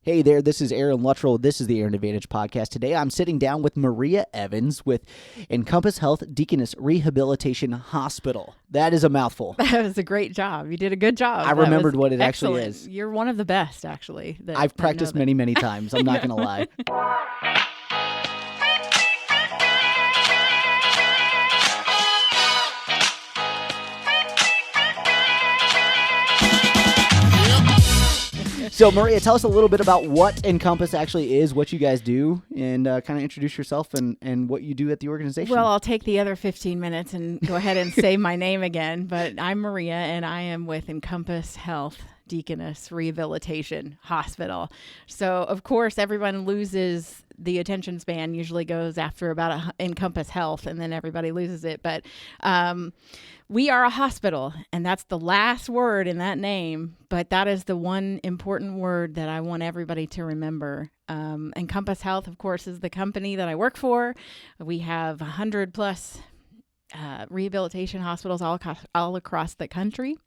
Hey there, this is Aaron Luttrull. This is the Aaron Advantage Podcast. Today I'm sitting down with Maria Evans with Encompass Health Deaconess Rehabilitation Hospital. That is a mouthful. That was a great job. You did a good job. I remembered what it actually excellent. is. You're one of the best, actually. I've practiced many times. I'm not going to lie. So, Maria, tell us a little bit about what Encompass actually is, what you guys do, and kind of introduce yourself and what you do at the organization. Well, I'll take the other 15 minutes and go ahead and say my name again, but I'm Maria, and I am with Encompass Health Deaconess Rehabilitation Hospital. So, of course, everyone loses the attention span, usually goes after about Encompass Health, and then everybody loses it. But we are a hospital, and that's the last word in that name, but that is the one important word that I want everybody to remember. Encompass Health, of course, is the company that I work for. We have 100 plus rehabilitation hospitals all across the country.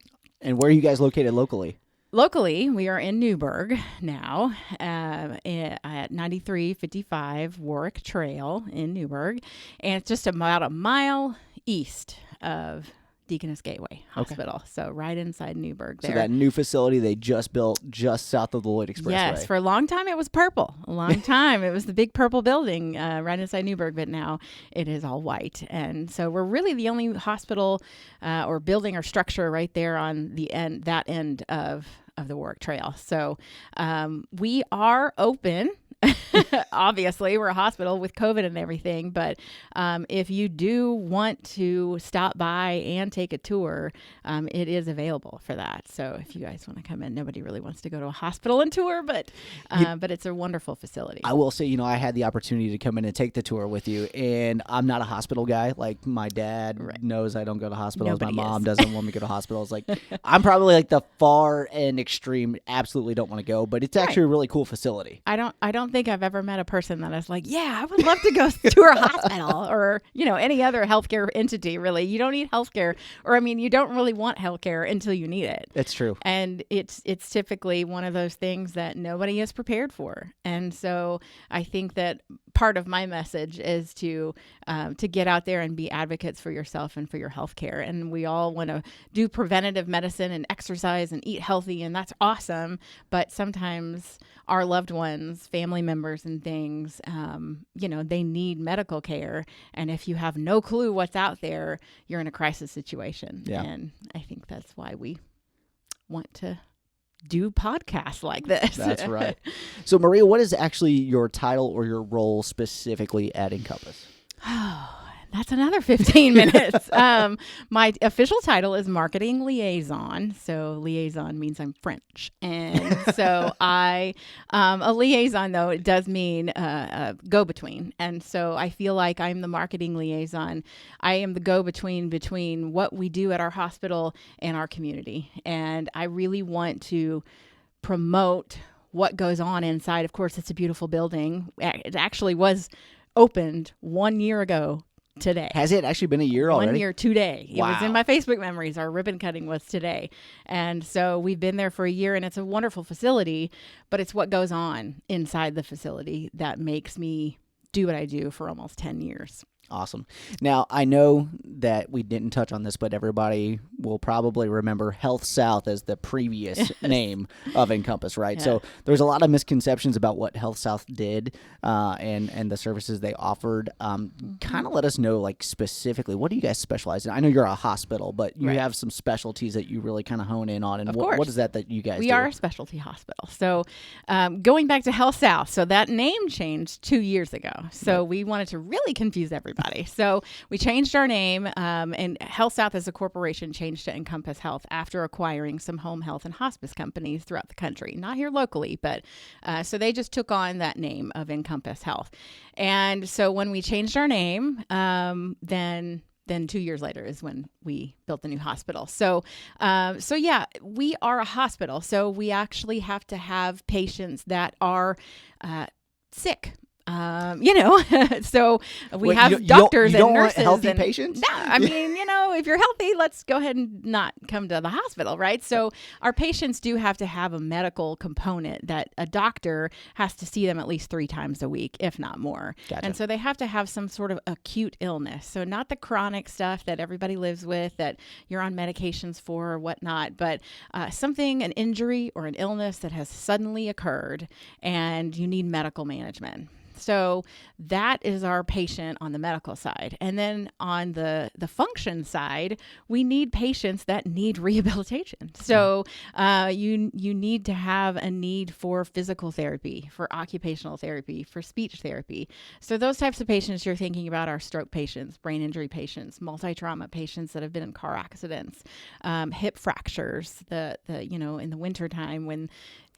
And where are you guys located locally? Locally, we are in Newburgh now at 9355 Warwick Trail in Newburgh, and it's just about a mile east of Deaconess Gateway Hospital, okay. So right inside Newburgh there. So that new facility they just built just south of the Lloyd Expressway. Yes, for a long time it was purple. A long time it was the big purple building right inside Newburgh, but now it is all white. And so we're really the only hospital or building or structure right there on that end of the Warwick Trail. So we are open. Obviously, we're a hospital with COVID and everything, but if you do want to stop by and take a tour, it is available for that. So if you guys want to come in, nobody really wants to go to a hospital and tour, but it's a wonderful facility. I will say, I had the opportunity to come in and take the tour with you, and I'm not a hospital guy. Like, my dad knows I don't go to hospitals. Nobody my mom is. doesn't want me to go to hospitals. Like, I'm probably like the far end extreme, absolutely don't want to go, but it's actually a really cool facility. I don't think I've ever met a person that is like, yeah, I would love to go to a hospital or, any other healthcare entity, really. You don't need healthcare, or you don't really want healthcare until you need it. It's true. And it's typically one of those things that nobody is prepared for. And so I think that part of my message is to get out there and be advocates for yourself and for your healthcare. And we all want to do preventative medicine and exercise and eat healthy, and that's awesome. But sometimes our loved ones, family members and things, they need medical care. And if you have no clue what's out there, you're in a crisis situation. Yeah. And I think that's why we want to do podcasts like this. That's right. So, Maria, what is actually your title or your role specifically at Encompass? Oh, that's another 15 minutes. My official title is marketing liaison. So liaison means I'm French. And so a liaison, though, it does mean a go-between. And so I feel like I'm the marketing liaison. I am the go-between between what we do at our hospital and our community. And I really want to promote what goes on inside. Of course, it's a beautiful building. It actually was opened 1 year ago today. Has it actually been a year already? 1 year today. Wow. It was in my Facebook memories. Our ribbon cutting was today. And so we've been there for a year, and it's a wonderful facility, but it's what goes on inside the facility that makes me do what I do for almost 10 years. Awesome. Now, I know that we didn't touch on this, but everybody will probably remember Health South as the previous name of Encompass, right? Yeah. So there's a lot of misconceptions about what Health South did and the services they offered. Kind of let us know, like, specifically, what do you guys specialize in? I know you're a hospital, but you have some specialties that you really kind of hone in on. And what is that you guys do? We are a specialty hospital. So going back to Health South, so that name changed 2 years ago. So we wanted to really confuse everybody. So we changed our name, and Health South as a corporation changed to Encompass Health after acquiring some home health and hospice companies throughout the country. Not here locally, but so they just took on that name of Encompass Health. And so when we changed our name, then 2 years later is when we built the new hospital. So we are a hospital. So we actually have to have patients that are sick. So we Wait, have you don't- doctors you don't and want nurses. healthy and, patients? No, I mean, if you're healthy, let's go ahead and not come to the hospital, right? So our patients do have to have a medical component that a doctor has to see them at least 3 times a week, if not more. Gotcha. And so they have to have some sort of acute illness. So not the chronic stuff that everybody lives with, that you're on medications for or whatnot, but an injury or an illness that has suddenly occurred and you need medical management. So that is our patient on the medical side. And then on the function side, we need patients that need rehabilitation. So you need to have a need for physical therapy, for occupational therapy, for speech therapy. So those types of patients you're thinking about are stroke patients, brain injury patients, multi-trauma patients that have been in car accidents, hip fractures, in the wintertime when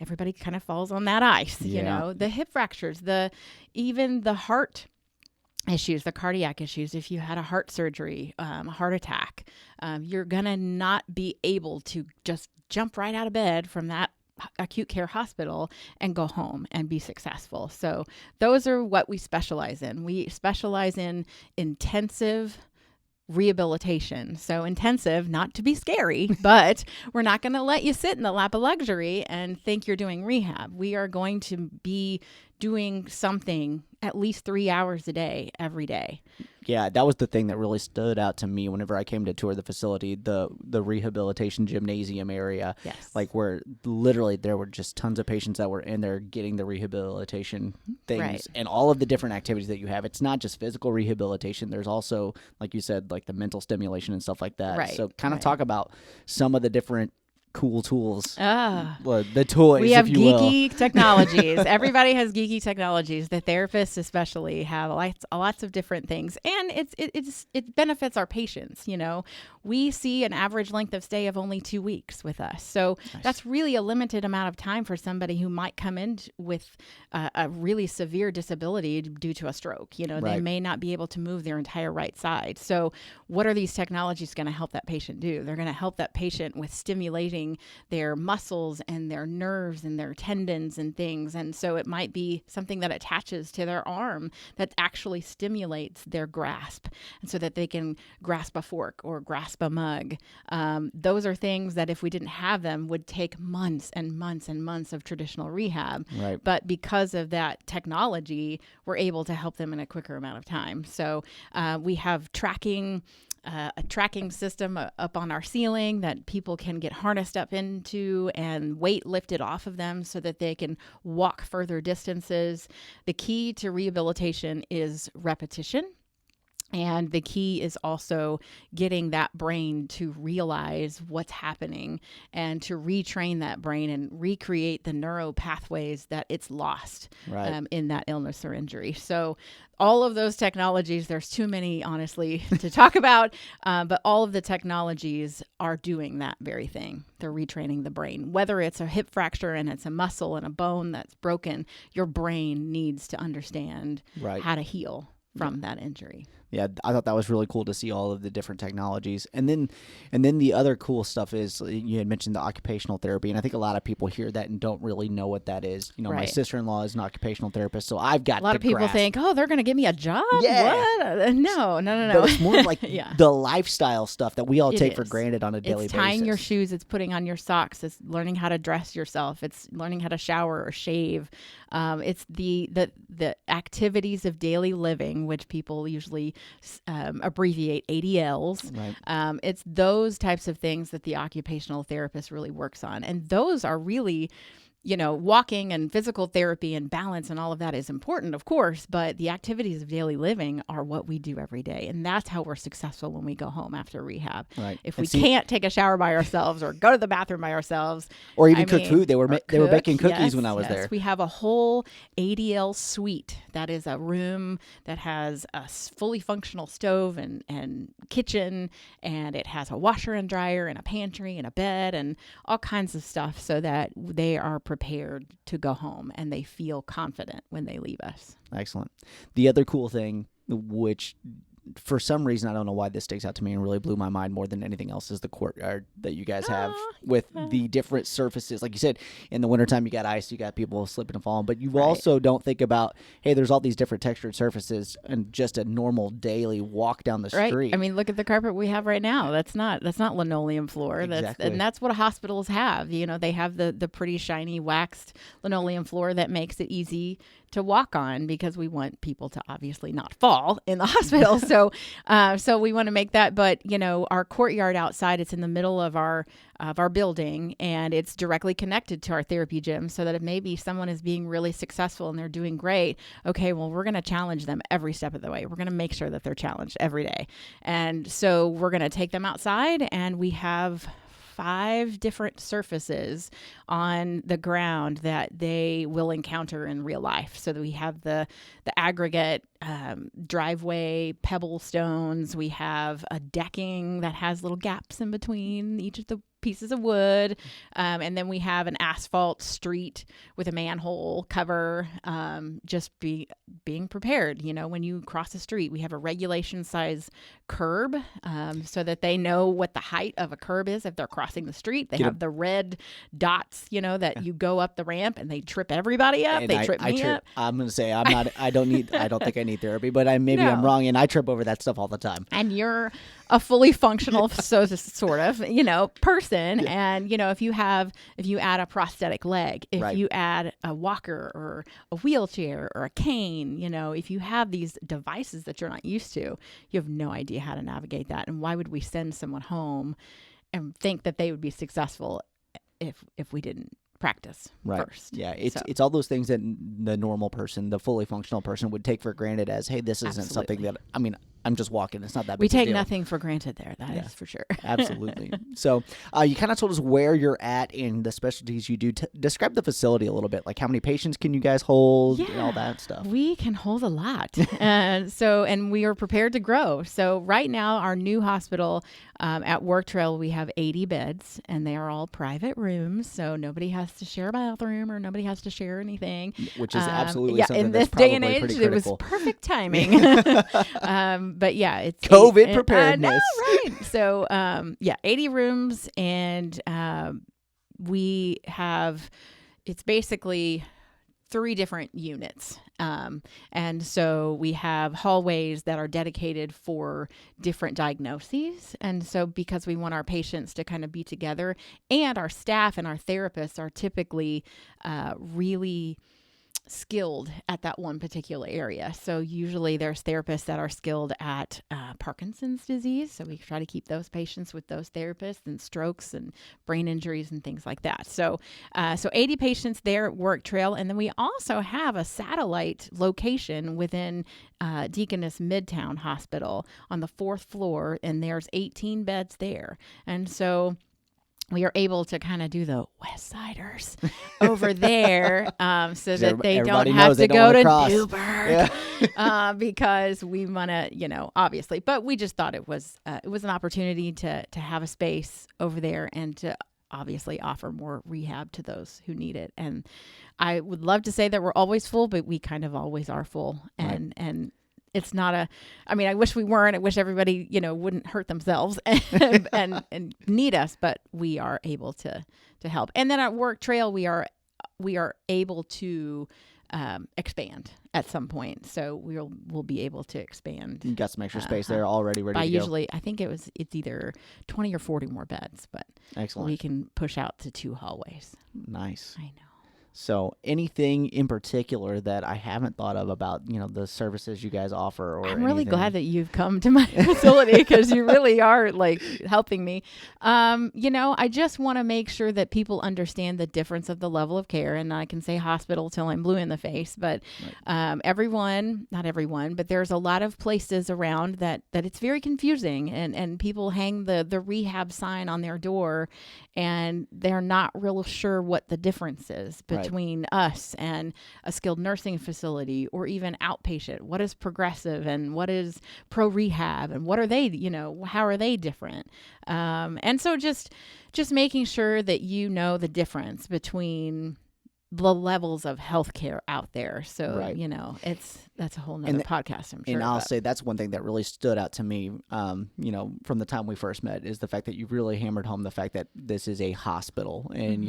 everybody kind of falls on that ice, the hip fractures, even the heart issues, the cardiac issues. If you had a heart surgery, a heart attack, you're going to not be able to just jump right out of bed from that acute care hospital and go home and be successful. So those are what we specialize in. We specialize in intensive rehabilitation. So intensive, not to be scary, but we're not going to let you sit in the lap of luxury and think you're doing rehab. We are going to be doing something at least 3 hours a day, every day. Yeah, that was the thing that really stood out to me whenever I came to tour the facility, the rehabilitation gymnasium area. Yes. Like where literally there were just tons of patients that were in there getting the rehabilitation things Right. and all of the different activities that you have. It's not just physical rehabilitation. There's also, like you said, like the mental stimulation and stuff like that. Right, So kind of right. talk about some of the different cool tools, Ah. the toys, We have if you will. geeky technologies. Everybody has geeky technologies. The therapists especially have lots of different things, and it benefits our patients. We see an average length of stay of only 2 weeks with us, so Nice. that's really a limited amount of time for somebody who might come in with a really severe disability due to a stroke. They Right. may not be able to move their entire right side. So, what are these technologies going to help that patient do? They're going to help that patient with stimulating their muscles and their nerves and their tendons and things. And so it might be something that attaches to their arm that actually stimulates their grasp, and so that they can grasp a fork or grasp a mug. Those are things that if we didn't have them would take months and months and months of traditional rehab. Right. But because of that technology, we're able to help them in a quicker amount of time. So we have a tracking system up on our ceiling that people can get harnessed up into and weight lifted off of them so that they can walk further distances. The key to rehabilitation is repetition. And the key is also getting that brain to realize what's happening and to retrain that brain and recreate the neural pathways that it's lost Right. in that illness or injury. So all of those technologies, there's too many, honestly, to talk about, but all of the technologies are doing that very thing. They're retraining the brain. Whether it's a hip fracture and it's a muscle and a bone that's broken, your brain needs to understand Right. how to heal from that injury. Yeah, I thought that was really cool to see all of the different technologies. And then the other cool stuff is you had mentioned the occupational therapy, and I think a lot of people hear that and don't really know what that is. My Right. sister-in-law is an occupational therapist, so I've got A lot of people think, oh, they're going to give me a job? Yeah. What? No. But it's more like Yeah. the lifestyle stuff that we all It take for is. granted on a daily It's tying basis. your shoes. It's putting on your socks. It's learning how to dress yourself. It's learning how to shower or shave. It's the activities of daily living, which people usually abbreviate ADLs. Right. It's those types of things that the occupational therapist really works on. And those are really, walking and physical therapy and balance and all of that is important, of course, but the activities of daily living are what we do every day. And that's how we're successful when we go home after rehab. Right. If And we see- can't take a shower by ourselves or go to the bathroom by ourselves, Or even I cook mean, food. They were or baking cook, cookies yes, when I was yes. there. We have a whole ADL suite. That is a room that has a fully functional stove and kitchen, and it has a washer and dryer and a pantry and a bed and all kinds of stuff so that they are prepared to go home and they feel confident when they leave us. Excellent. The other cool thing, which for some reason, I don't know why this sticks out to me and really blew my mind more than anything else, is the courtyard that you guys have with the different surfaces. Like you said, in the wintertime, you got ice, you got people slipping and falling, but you also don't think about, hey, there's all these different textured surfaces and just a normal daily walk down the street. I mean, look at the carpet we have right now. That's not linoleum floor. Exactly. And that's what hospitals have. You know, they have the pretty shiny waxed linoleum floor that makes it easy to walk on, because we want people to obviously not fall in the hospital. So we want to make that. But, you know, our courtyard outside, it's in the middle of our building, and it's directly connected to our therapy gym, so that if maybe someone is being really successful and they're doing great, okay, well, we're going to challenge them every step of the way. We're going to make sure that they're challenged every day. And so we're going to take them outside, and we have 5 different surfaces on the ground that they will encounter in real life. So that we have the aggregate driveway pebble stones. We have a decking that has little gaps in between each of the pieces of wood. And then we have an asphalt street with a manhole cover, being prepared. You know, when you cross the street, we have a regulation size curb, so that they know what the height of a curb is if they're crossing the street. They have the red dots, you know, that you go up the ramp and they trip everybody up. And they trip me up. I'm going to say I don't think I need therapy, but I'm wrong, and I trip over that stuff all the time. And you're a fully functional, sort of, you know, person. Yeah. And, you know, if you add a prosthetic leg, if you add a walker or a wheelchair or a cane, you know, if you have these devices that you're not used to, you have no idea how to navigate that. And why would we send someone home and think that they would be successful if we didn't practice first? Yeah, it's all those things that the normal person, the fully functional person, would take for granted as, hey, this isn't something that, I mean, I'm just walking. It's not that big. We take deal. nothing for granted there. That is for sure. Absolutely. So you kind of told us where you're at in the specialties you do. Describe the facility a little bit. Like, how many patients can you guys hold and all that stuff? We can hold a lot. And we are prepared to grow. So right now, our new hospital at Luttrull, we have 80 beds, and they are all private rooms. So nobody has to share a bathroom or nobody has to share anything. Which is absolutely something in that's this day and probably age, pretty critical. It was perfect timing. But yeah, it's COVID preparedness. Right. So 80 rooms, and we have, it's basically 3 different units. And so we have hallways that are dedicated for different diagnoses. And so because we want our patients to kind of be together, and our staff and our therapists are typically really skilled at that one particular area. So usually there's therapists that are skilled at Parkinson's disease. So we try to keep those patients with those therapists, and strokes and brain injuries and things like that. So 80 patients there at Luttrull. And then we also have a satellite location within Deaconess Midtown Hospital on the 4th floor, and there's 18 beds there. And so we are able to kind of do the West Siders over there, so that they don't have to go to Newburgh, because we want to, you know, obviously. But we just thought it was an opportunity to have a space over there, and to obviously offer more rehab to those who need it. And I would love to say that we're always full, but we kind of always are full. And it's not I wish we weren't. I wish everybody, you know, wouldn't hurt themselves and need us, but we are able to help. And then at Luttrull, we are able to expand at some point. So we'll be able to expand. You got some extra space there already ready to go. Usually, I think it's either 20 or 40 more beds, but excellent. We can push out to 2 hallways. Nice. I know. So anything in particular that I haven't thought of about, you know, the services you guys offer? Or I'm really glad that you've come to my facility, because you really are like helping me. You know, I just want to make sure that people understand the difference of the level of care. And I can say hospital till I'm blue in the face, but not everyone, but there's a lot of places around that it's very confusing, and people hang the rehab sign on their door, and they're not real sure what the difference is between us and a skilled nursing facility, or even outpatient. What is progressive and what is pro rehab, and what are they, you know, how are they different? And so just making sure that you know the difference between the levels of healthcare out there. So, Right. that's a whole nother podcast, I'm sure. And I'll say that's one thing that really stood out to me, from the time we first met, is the fact that you really hammered home the fact that this is a hospital. And,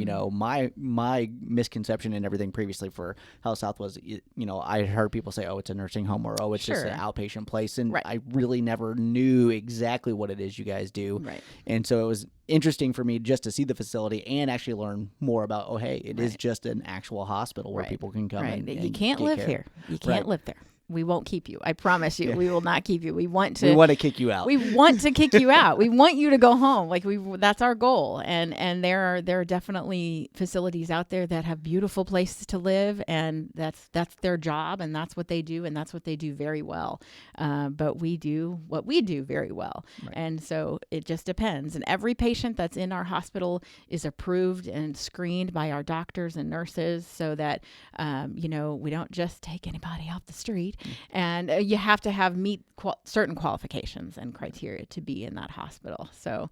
my misconception and everything previously for Health South was, I heard people say, oh, it's a nursing home, or, oh, it's just an outpatient place. And I really never knew exactly what it is you guys do. Right. And so it was interesting for me just to see the facility and actually learn more about, oh, hey, it is just an actual hospital where people can come and you can't live here. You can't live there. We won't keep you. I promise you. Yeah. We will not keep you. We want to kick you out. We want to kick you out. We want you to go home. That's our goal. And there are definitely facilities out there that have beautiful places to live, and that's their job, and that's what they do, and that's what they do very well. But we do what we do very well. Right. And so it just depends. And every patient that's in our hospital is approved and screened by our doctors and nurses, so that we don't just take anybody off the street. And you have to meet certain qualifications and criteria to be in that hospital. So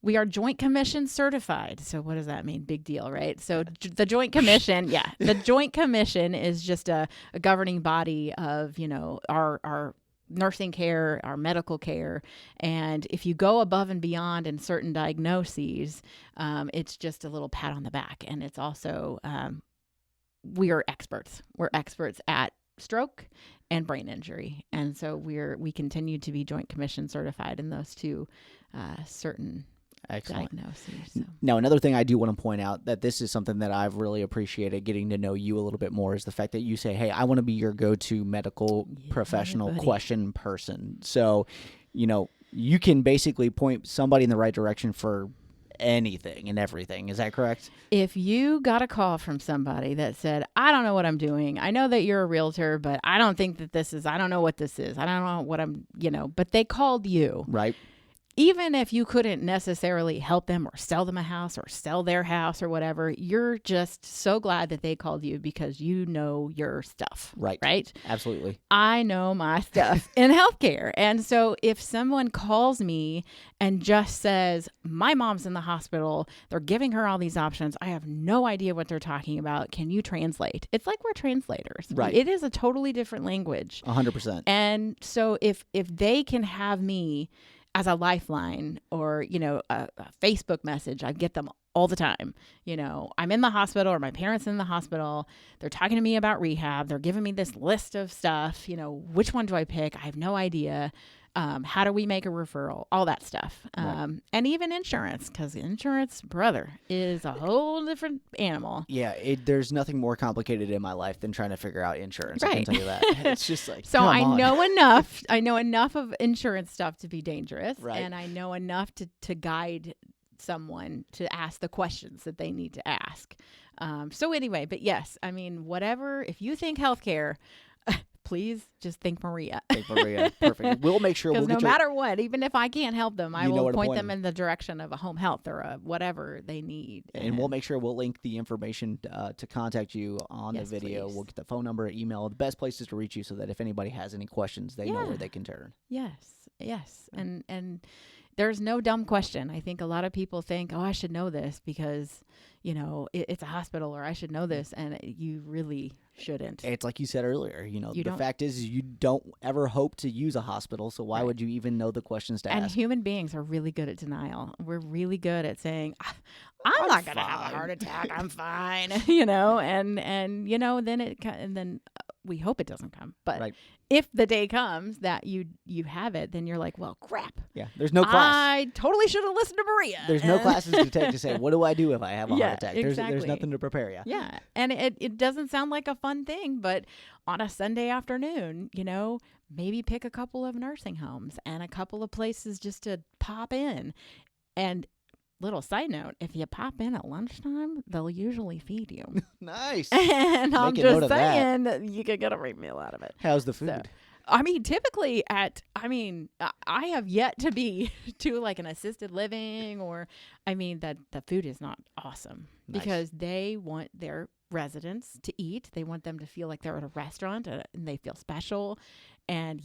we are Joint Commission certified. So what does that mean? Big deal, right? So the Joint Commission, the Joint Commission is just a governing body of, our nursing care, our medical care. And if you go above and beyond in certain diagnoses, it's just a little pat on the back. And it's also we are experts. We're experts at stroke and brain injury. And so we continue to be Joint Commission certified in those two certain diagnoses. So. Now, another thing I do want to point out, that this is something that I've really appreciated getting to know you a little bit more, is the fact that you say, hey, I want to be your go-to medical professional question person. So, you can basically point somebody in the right direction for anything and everything. Is that correct? If you got a call from somebody that said, I don't know what I'm doing. I know that you're a realtor, but I don't think that I don't know what this is. I don't know what but they called you. Right. Even if you couldn't necessarily help them or sell them a house or sell their house or whatever, you're just so glad that they called you because you know your stuff. Right. Right? Absolutely. I know my stuff in healthcare. And so if someone calls me and just says, my mom's in the hospital, they're giving her all these options, I have no idea what they're talking about. Can you translate? It's like we're translators. Right. It is a totally different language. 100%. And so if they can have me as a lifeline or, a Facebook message, I get them all the time. I'm in the hospital or my parents in the hospital. They're talking to me about rehab. They're giving me this list of stuff. Which one do I pick? I have no idea. How do we make a referral? All that stuff. Right. And even insurance, because insurance, brother, is a whole different animal. Yeah, there's nothing more complicated in my life than trying to figure out insurance. Right. I can tell you that. It's just like, so I know enough. I know enough of insurance stuff to be dangerous. Right. And I know enough to guide someone to ask the questions that they need to ask. So anyway, but yes, whatever, if you think healthcare, please just think Maria. Think Maria. Perfect. We'll make sure because no matter what, even if I can't help them, I will point them in the direction of a home health or whatever they need. And we'll make sure we'll link the information to contact you on the video. Please. We'll get the phone number, email, the best places to reach you so that if anybody has any questions, they know where they can turn. Yes. And there's no dumb question. I think a lot of people think, oh, I should know this because, it's a hospital, or I should know this. And you really shouldn't. It's like you said earlier, the fact is you don't ever hope to use a hospital. So why would you even know the questions to ask? And human beings are really good at denial. We're really good at saying, I'm not going to have a heart attack. I'm fine. And then we hope it doesn't come. But if the day comes that you have it, then you're like, well, crap. Yeah. There's no class. I totally should have listened to Maria. There's no classes to take to say, what do I do if I have a heart attack? Exactly. There's nothing to prepare you. Yeah. And it doesn't sound like a fun thing, but on a Sunday afternoon, maybe pick a couple of nursing homes and a couple of places just to pop in. And little side note, if you pop in at lunchtime, they'll usually feed you. Nice. And I'm just saying that you could get a free meal out of it. How's the food? So, typically I have yet to be to like an assisted living that the food is not awesome. Nice. Because they want their residents to eat. They want them to feel like they're at a restaurant and they feel special. And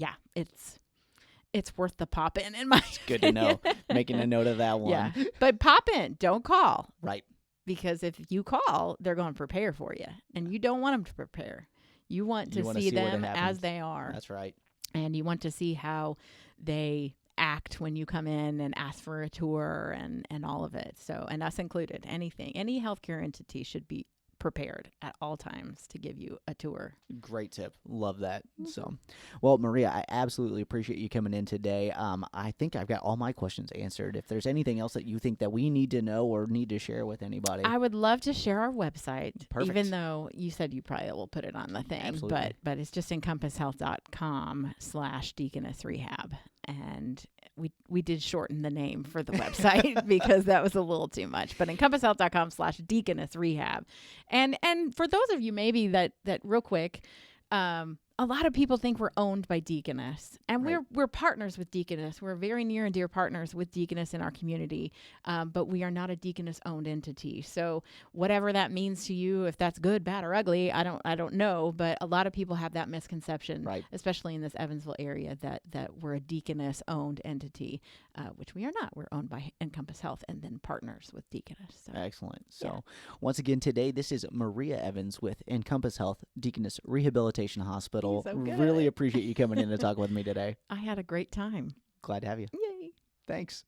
it's worth the pop in my It's good to know. Making a note of that one. Yeah. But pop in, don't call. Right. because if you call, they're going to prepare for you, and you don't want them to prepare. You want to see them as they are. That's right. And you want to see how they act when you come in and ask for a tour and all of it. So, and us included, anything, any healthcare entity should be prepared at all times to give you a tour. Great tip. Love that. So, well, Maria, I absolutely appreciate you coming in today. I think I've got all my questions answered. If there's anything else that you think that we need to know or need to share with anybody, I would love to share our website. Perfect. Even though you said you probably will put it on the thing, Absolutely. but it's just encompasshealth.com/deaconess rehab. And we did shorten the name for the website because that was a little too much, but encompasshealth.com/deaconess rehab. And for those of you maybe that real quick, a lot of people think we're owned by Deaconess, and Right. we're partners with Deaconess. We're very near and dear partners with Deaconess in our community, but we are not a Deaconess-owned entity. So whatever that means to you, if that's good, bad, or ugly, I don't know. But a lot of people have that misconception, Right. especially in this Evansville area, that we're a Deaconess-owned entity, which we are not. We're owned by Encompass Health and then partners with Deaconess. So. Excellent. So once again, today, this is Maria Evans with Encompass Health Deaconess Rehabilitation Hospital. So good. Really appreciate you coming in to talk with me today. I had a great time. Glad to have you. Yay. Thanks.